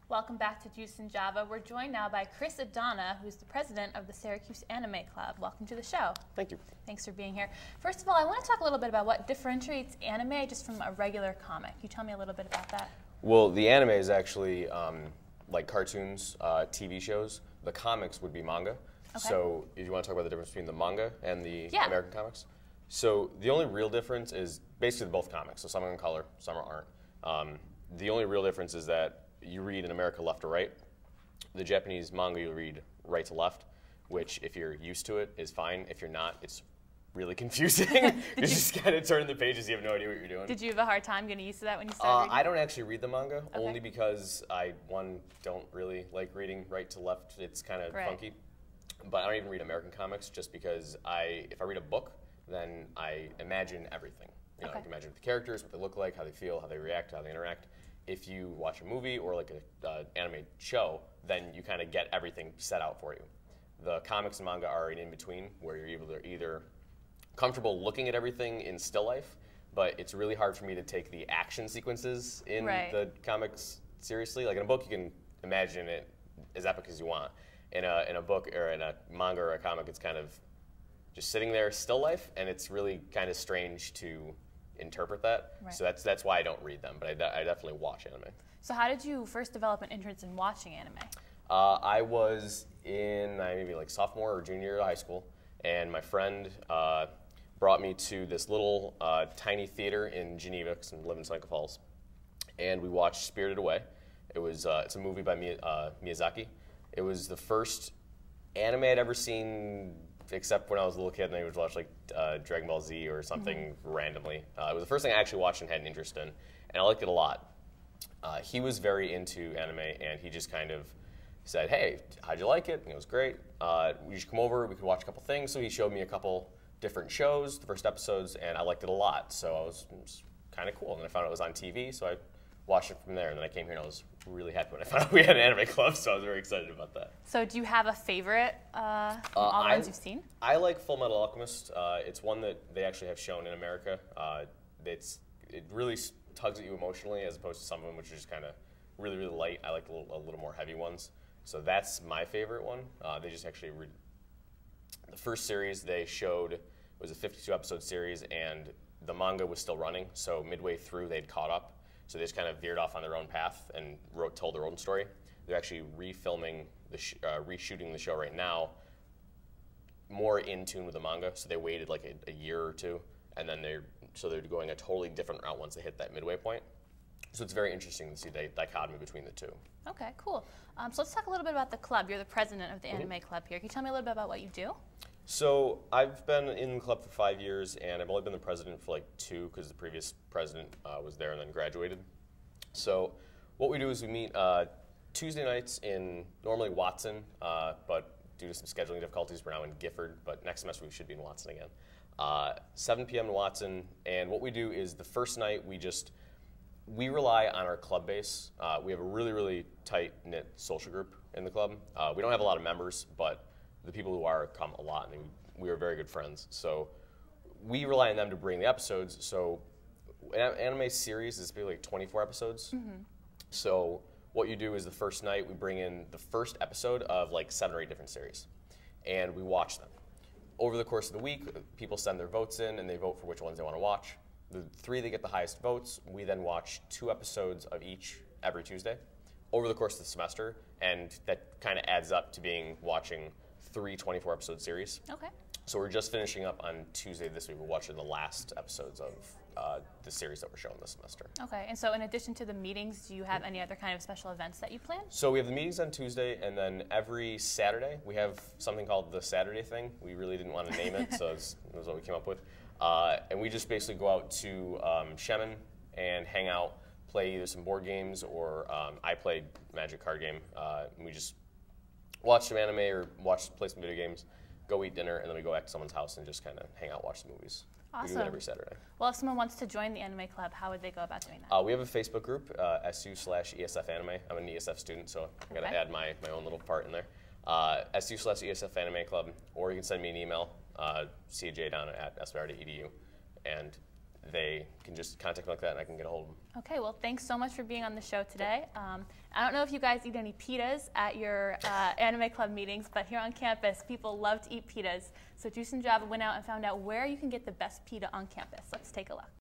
Welcome back to Juice and Java. We're joined now by Chris Adana, who's the president of the Syracuse Anime Club. Welcome to the show. Thank you. Thanks for being here. First of all, I want to talk a little bit about what differentiates anime just from a regular comic. Can you tell me a little bit about that? Well, the anime is actually like cartoons, TV shows. The comics would be manga. Okay. So if you want to talk about the difference between the manga and the Yeah. American comics. So the only real difference is basically both comics. So some are in color, some aren't. The only real difference is that you read in America left to right. The Japanese manga you read right to left, which if you're used to it is fine. If you're not, it's really confusing. You just kind of turn the pages, you have no idea what you're doing. Did you have a hard time getting used to that when you started reading? I don't actually read the manga, Okay. only because I, don't really like reading right to left. It's kind of funky. But I don't even read American comics just because if I read a book, then I imagine everything. You know, I can imagine the characters, what they look like, how they feel, how they react, how they interact. If you watch a movie or like an anime show, then you kind of get everything set out for you. The comics and manga are an in-between where you're able to either comfortable looking at everything in still life, but it's really hard for me to take the action sequences in the comics seriously. Like in a book, you can imagine it as epic as you want. In a book or in a manga or a comic, it's kind of just sitting there still life, and it's really kind of strange to interpret that. So that's why I don't read them, but I definitely watch anime. So how did you first develop an interest in watching anime? I was in maybe like sophomore or junior year of high school, and my friend brought me to this little tiny theater in Geneva, because I live in Seneca Falls, and we watched Spirited Away. It's a movie by Miyazaki. It was the first anime I'd ever seen, except when I was a little kid and I would watch like Dragon Ball Z or something randomly. It was the first thing I actually watched and had an interest in, and I liked it a lot. He was very into anime, and he just kind of said, "Hey, how'd you like it?" And it was great. You should come over, we could watch a couple things. So he showed me a couple different shows, the first episodes, and I liked it a lot. So it was kind of cool. And I found out it was on TV, so I watched it from there. And then I came here and I was really happy when I found out we had an anime club, so I was very excited about that. So do you have a favorite from all the ones you've seen? I like Full Metal Alchemist. It's one that they actually have shown in America. It really tugs at you emotionally as opposed to some of them which are just kind of really, really light. I like a little more heavy ones. So that's my favorite one. They just actually, the first series they showed was a 52-episode series, and the manga was still running, so midway through they'd caught up. So they just kind of veered off on their own path and told their own story. They're actually reshooting the show right now, more in tune with the manga. So they waited like a year or two, and then they're going a totally different route once they hit that midway point. So it's very interesting to see the dichotomy between the two. Okay, cool. So let's talk a little bit about the club. You're the president of the Anime Club here. Can you tell me a little bit about what you do? So I've been in the club for 5 years, and I've only been the president for like 2 because the previous president was there and then graduated. So what we do is we meet Tuesday nights in normally Watson, but due to some scheduling difficulties, we're now in Gifford, but next semester we should be in Watson again. 7 p.m. in Watson, and what we do is the first night we rely on our club base. We have a really, really tight-knit social group in the club. We don't have a lot of members, but the people who are come a lot, and we are very good friends. So we rely on them to bring the episodes. So an anime series is basically like 24 episodes. So what you do is the first night we bring in the first episode of like 7 or 8 different series, and we watch them. Over the course of the week, people send their votes in, and they vote for which ones they want to watch. The 3 that get the highest votes, we then watch 2 episodes of each every Tuesday over the course of the semester, and that kind of adds up to watching 3 24-episode series. Okay. So we're just finishing up on Tuesday this week. We're watching the last episodes of the series that we're showing this semester. Okay, and so in addition to the meetings, do you have any other kind of special events that you plan? So we have the meetings on Tuesday, and then every Saturday we have something called the Saturday thing. We really didn't want to name it, so that was what we came up with. And we just basically go out to Shemin and hang out, play either some board games or I play Magic card game. And we just watch some anime or play some video games, go eat dinner, and then we go back to someone's house and just kind of hang out, watch the movies. Awesome. We do that every Saturday. Well, if someone wants to join the Anime Club, how would they go about doing that? We have a Facebook group, SU/ESF Anime. I'm an ESF student, so I got to add my own little part in there. SU/ESF Anime Club, or you can send me an email, cjdonna@svar.edu, and they can just contact me like that and I can get a hold of them. Okay, well, thanks so much for being on the show today. I don't know if you guys eat any pitas at your anime club meetings, but here on campus, people love to eat pitas. So Juice and Java went out and found out where you can get the best pita on campus. Let's take a look.